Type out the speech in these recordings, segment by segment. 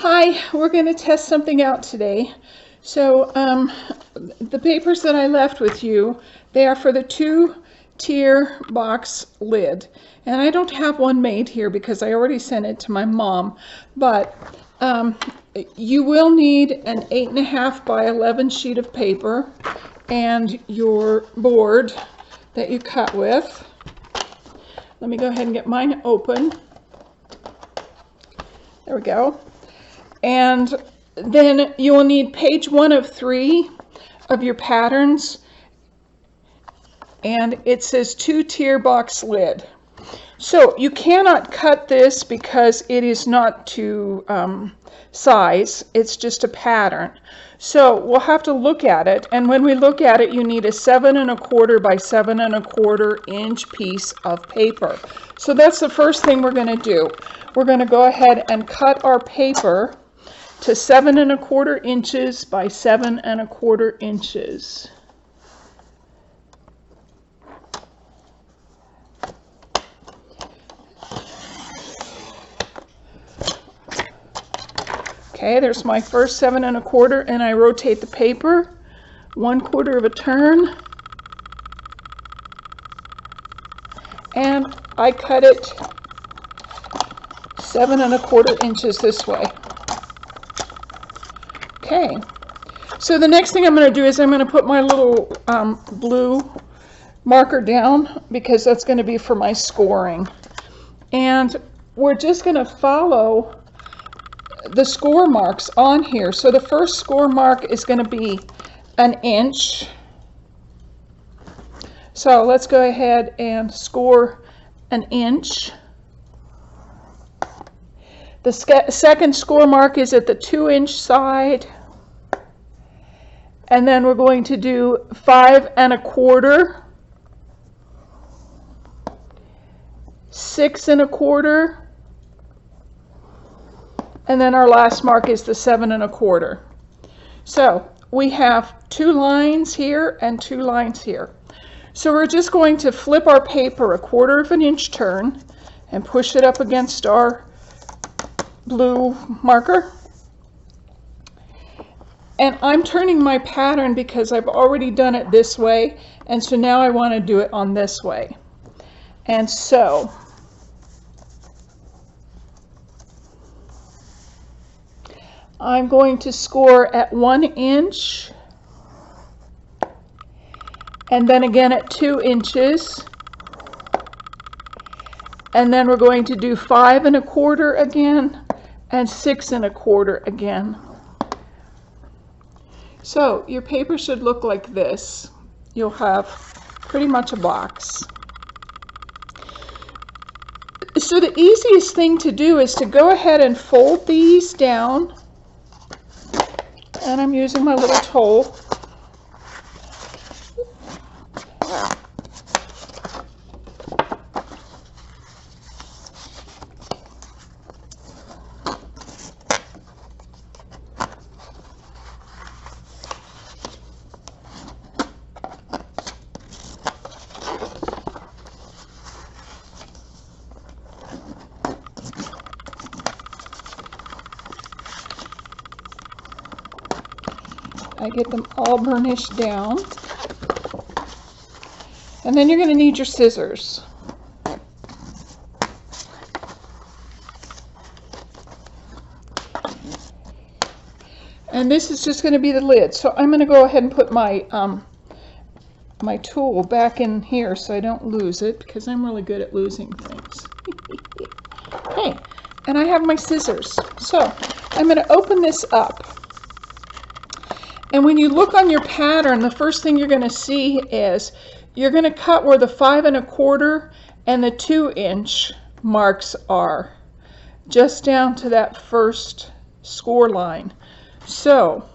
Hi, we're going to test something out today. So the papers that I left with you, they are for the 2-tier box lid. And I don't have one made here because I already sent it to my mom. But you will need an 8.5 by 11 sheet of paper and your board that you cut with. Let me go ahead and get mine open. There we go. And then you will need page 1 of 3 of your patterns, and it says 2-tier box lid. So you cannot cut this because it is not to size, it's just a pattern. So we'll have to look at it, and when we look at it, you need a 7¼ by 7¼ inch piece of paper. So that's the first thing we're going to do. We're going to go ahead and cut our paper to 7¼ inches by 7¼ inches. Okay, there's my first 7¼ and I rotate the paper 1/4 of a turn and I cut it 7¼ inches this way. Okay, so the next thing I'm going to do is I'm going to put my little blue marker down because that's going to be for my scoring. And we're just going to follow the score marks on here. So the first score mark is going to be 1 inch. So let's go ahead and score 1 inch. The second score mark is at the 2-inch side. And then we're going to do 5¼ 6¼ and then our last mark is the 7¼ So we have 2 lines here and 2 lines here. So we're just going to flip our paper 1/4 of an inch turn and push it up against our blue marker. And I'm turning my pattern because I've already done it this way, and so now I want to do it on this way. And so I'm going to score at 1 inch and then again at 2 inches, and then we're going to do 5¼ again and 6¼ again. So your paper should look like this. You'll have pretty much a box. So the easiest thing to do is to go ahead and fold these down, and I'm using my little tool. I get them all burnished down. And then you're going to need your scissors. And this is just going to be the lid. So I'm going to go ahead and put my my tool back in here so I don't lose it, because I'm really good at losing things. Okay, and I have my scissors. So I'm going to open this up. And when you look on your pattern, the first thing you're going to see is you're going to cut where the 5¼ and the 2-inch marks are, just down to that first score line. So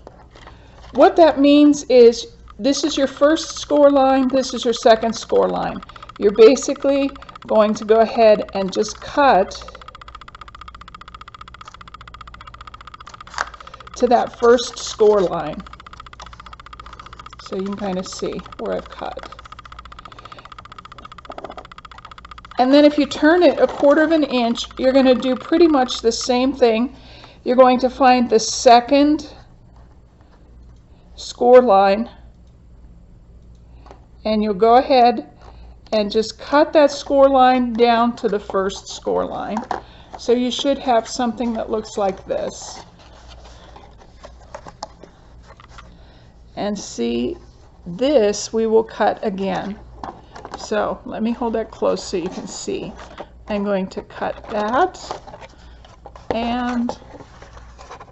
what that means is this is your first score line, this is your second score line. You're basically going to go ahead and just cut to that first score line. So you can kind of see where I've cut. And then if you turn it 1/4 of an inch, you're going to do pretty much the same thing. you're going to find the second score line, and you'll go ahead and just cut that score line down to the first score line. So you should have something that looks like this. And see, this we will cut again. So let me hold that close so you can see. I'm going to cut that, and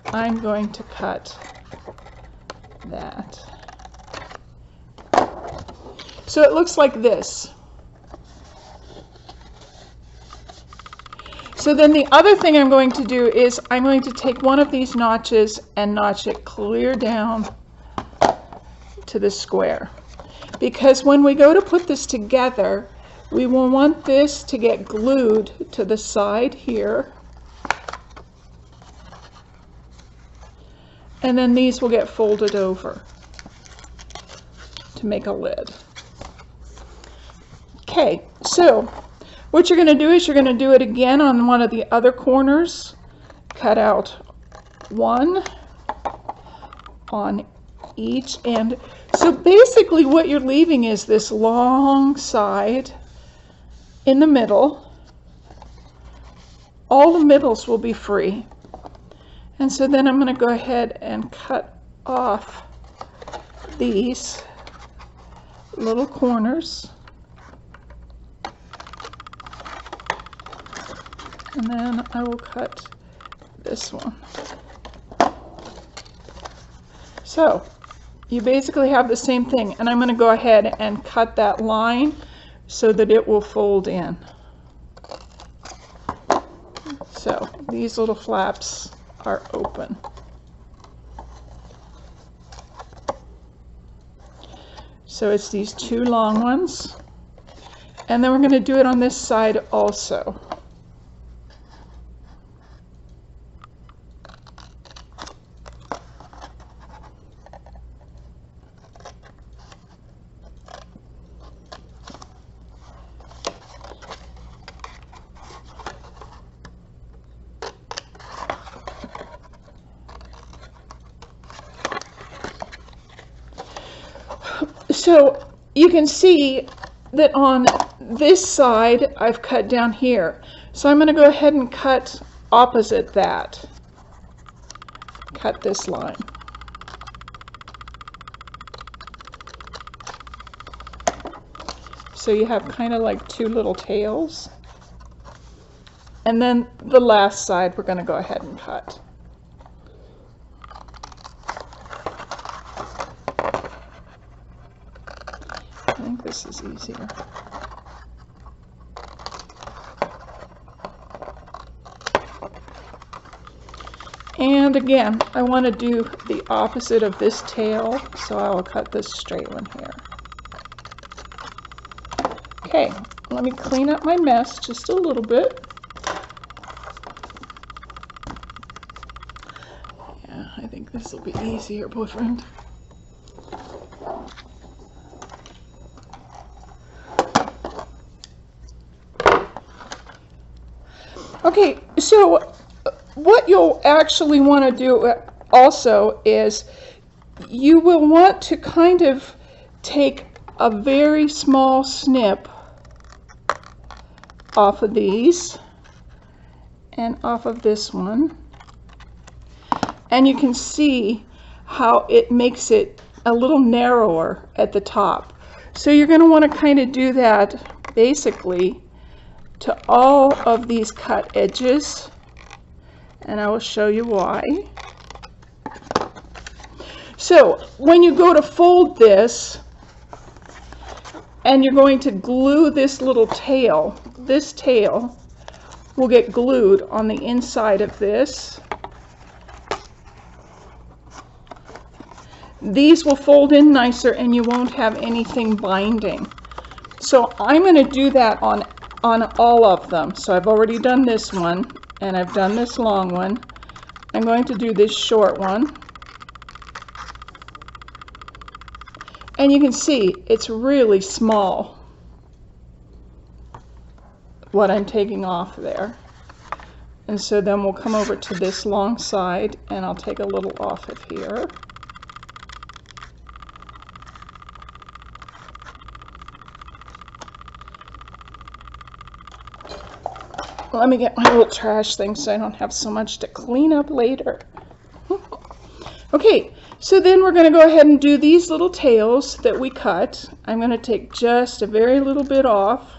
I'm going to cut that. So it looks like this. So then the other thing I'm going to do is I'm going to take one of these notches and notch it clear down to the square. Because when we go to put this together, we will want this to get glued to the side here. And then these will get folded over to make a lid. Okay, so what you're going to do is you're going to do it again on one of the other corners. Cut out one on each end. So basically what you're leaving is this long side in the middle. All the middles will be free. And so then I'm going to go ahead and cut off these little corners. And then I will cut this one. So you basically have the same thing, and I'm going to go ahead and cut that line so that it will fold in. So these little flaps are open. So it's these two long ones, and then we're going to do it on this side also. So you can see that on this side I've cut down here. So I'm going to go ahead and cut opposite that. Cut this line. So you have kind of like two little tails. And then the last side we're going to go ahead and cut. I think this is easier. And again, I want to do the opposite of this tail, so I will cut this straight one here. Okay, let me clean up my mess just a little bit. Yeah, I think this will be easier, boyfriend. Okay, so what you'll actually want to do also is you will want to kind of take a very small snip off of these and off of this one, and you can see how it makes it a little narrower at the top. So you're going to want to kind of do that basically to all of these cut edges, and I will show you why. So when you go to fold this and you're going to glue this little tail, this tail will get glued on the inside of this. These will fold in nicer and you won't have anything binding. So I'm going to do that on all of them. So I've already done this one, and I've done this long one. I'm going to do this short one. And you can see it's really small what I'm taking off there. And so then we'll come over to this long side, and I'll take a little off of here. Let me get my little trash thing so I don't have so much to clean up later. Okay, so then we're going to go ahead and do these little tails that we cut. I'm going to take just a very little bit off.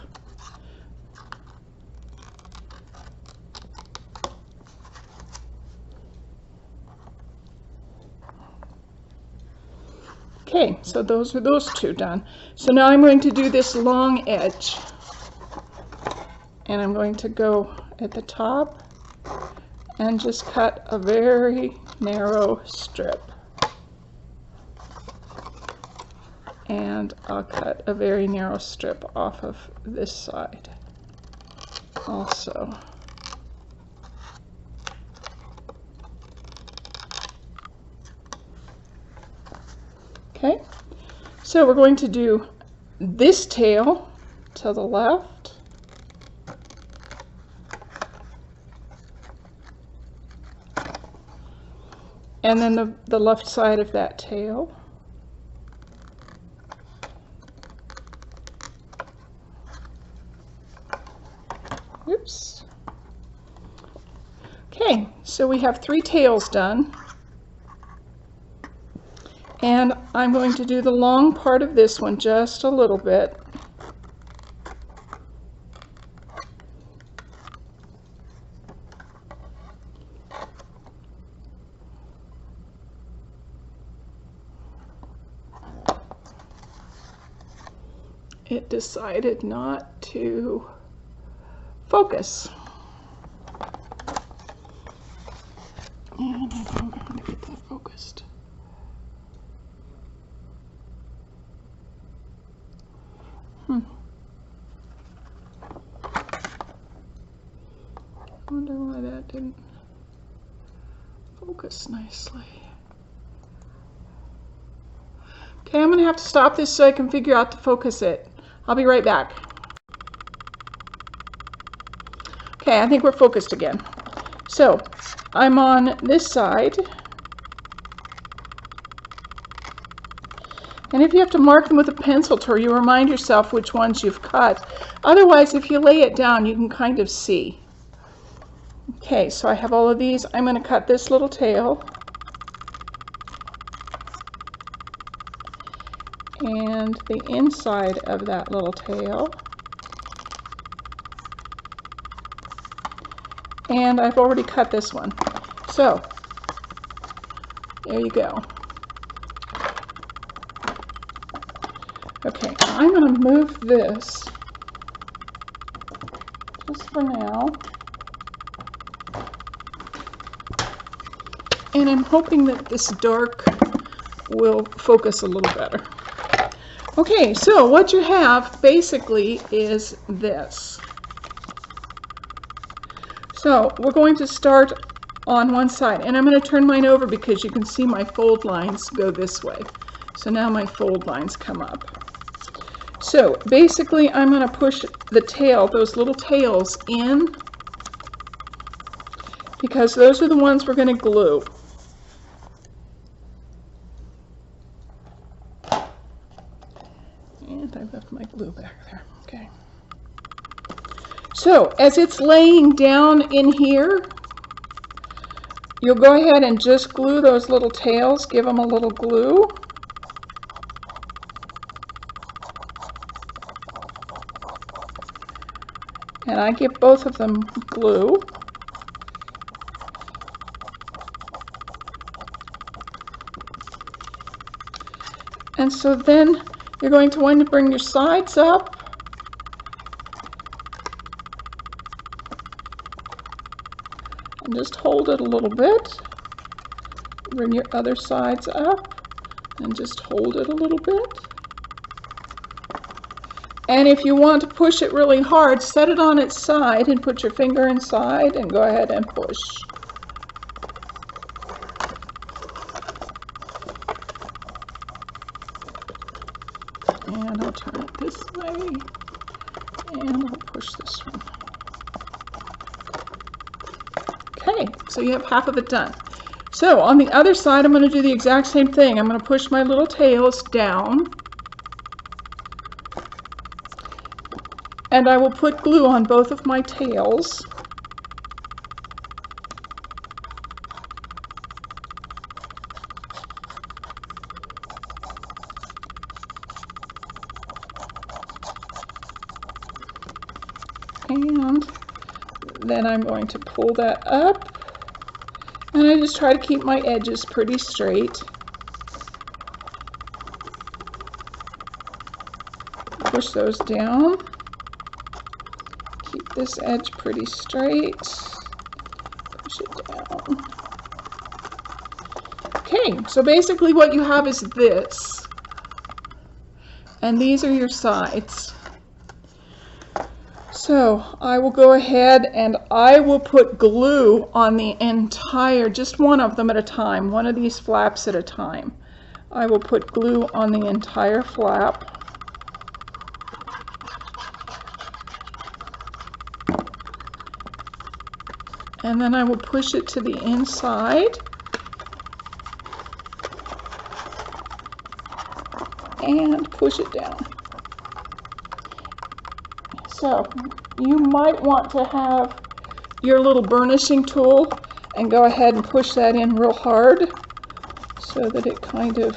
Okay, so those are those two done. So now I'm going to do this long edge. And I'm going to go at the top and just cut a very narrow strip. And I'll cut a very narrow strip off of this side also. Okay, so we're going to do this tail to the left. And then the left side of that tail. Oops. Okay, so we have 3 tails done. And I'm going to do the long part of this one just a little bit. It decided not to focus. And I don't know how to get that focused. I wonder why that didn't focus nicely. Okay, I'm going to have to stop this so I can figure out to focus it. I'll be right back. Okay, I think we're focused again. So, I'm on this side. And if you have to mark them with a pencil tool, you remind yourself which ones you've cut. Otherwise, if you lay it down, you can kind of see. Okay, so I have all of these. I'm going to cut this little tail. And the inside of that little tail. And I've already cut this one. So, there you go. Okay, I'm going to move this just for now. And I'm hoping that this dark will focus a little better. Okay, so what you have basically is this. So we're going to start on one side, and I'm going to turn mine over because you can see my fold lines go this way. So now my fold lines come up. So basically I'm going to push the tail, those little tails in, because those are the ones we're going to glue. And I left my glue back there. Okay. So as it's laying down in here, you'll go ahead and just glue those little tails, give them a little glue. And I give both of them glue. And so then you're going to want to bring your sides up. And just hold it a little bit. Bring your other sides up and just hold it a little bit. And if you want to push it really hard, set it on its side and put your finger inside and go ahead and push. And I'll turn it this way, and I'll push this one. Okay, so you have half of it done. So on the other side, I'm going to do the exact same thing. I'm going to push my little tails down, and I will put glue on both of my tails. And then I'm going to pull that up, and I just try to keep my edges pretty straight. Push those down. Keep this edge pretty straight. Push it down. Okay, so basically what you have is this, and these are your sides. So I will go ahead and I will put glue on the entire, just one of them at a time, one of these flaps at a time. I will put glue on the entire flap. And then I will push it to the inside. And push it down. So you might want to have your little burnishing tool and go ahead and push that in real hard so that it kind of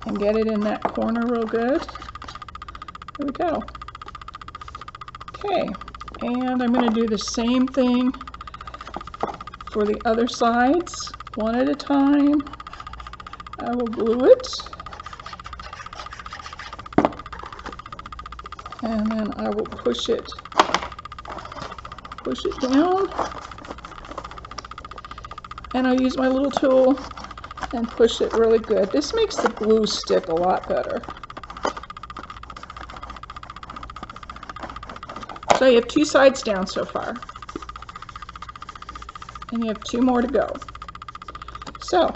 and get it in that corner real good. There we go. Okay, and I'm going to do the same thing for the other sides, one at a time. I will glue it, and then I will push it down, and I'll use my little tool and push it really good. This makes the glue stick a lot better. So you have 2 sides down so far, and you have 2 more to go. So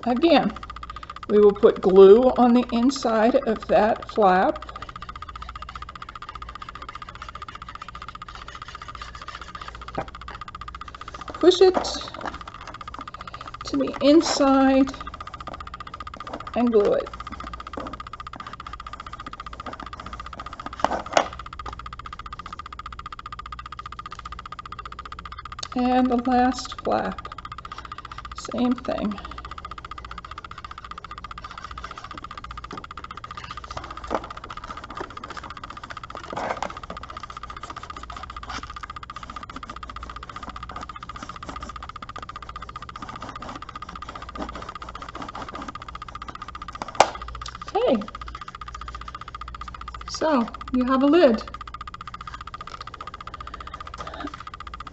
again, we will put glue on the inside of that flap. Push it to the inside and glue it. And the last flap, same thing. Okay, so you have a lid.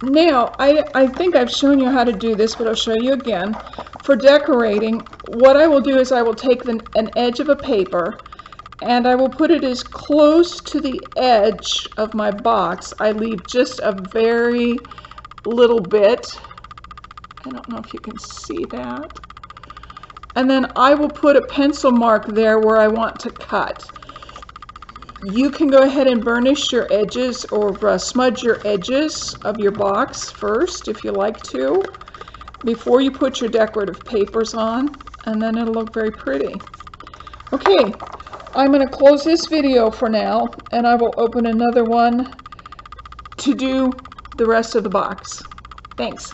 Now, I think I've shown you how to do this, but I'll show you again. For decorating, what I will do is I will take an edge of a paper and I will put it as close to the edge of my box. I leave just a very little bit. I don't know if you can see that. And then I will put a pencil mark there where I want to cut. You can go ahead and burnish your edges or smudge your edges of your box first if you like to, before you put your decorative papers on, and then it'll look very pretty. Okay, I'm going to close this video for now, and I will open another one to do the rest of the box. Thanks.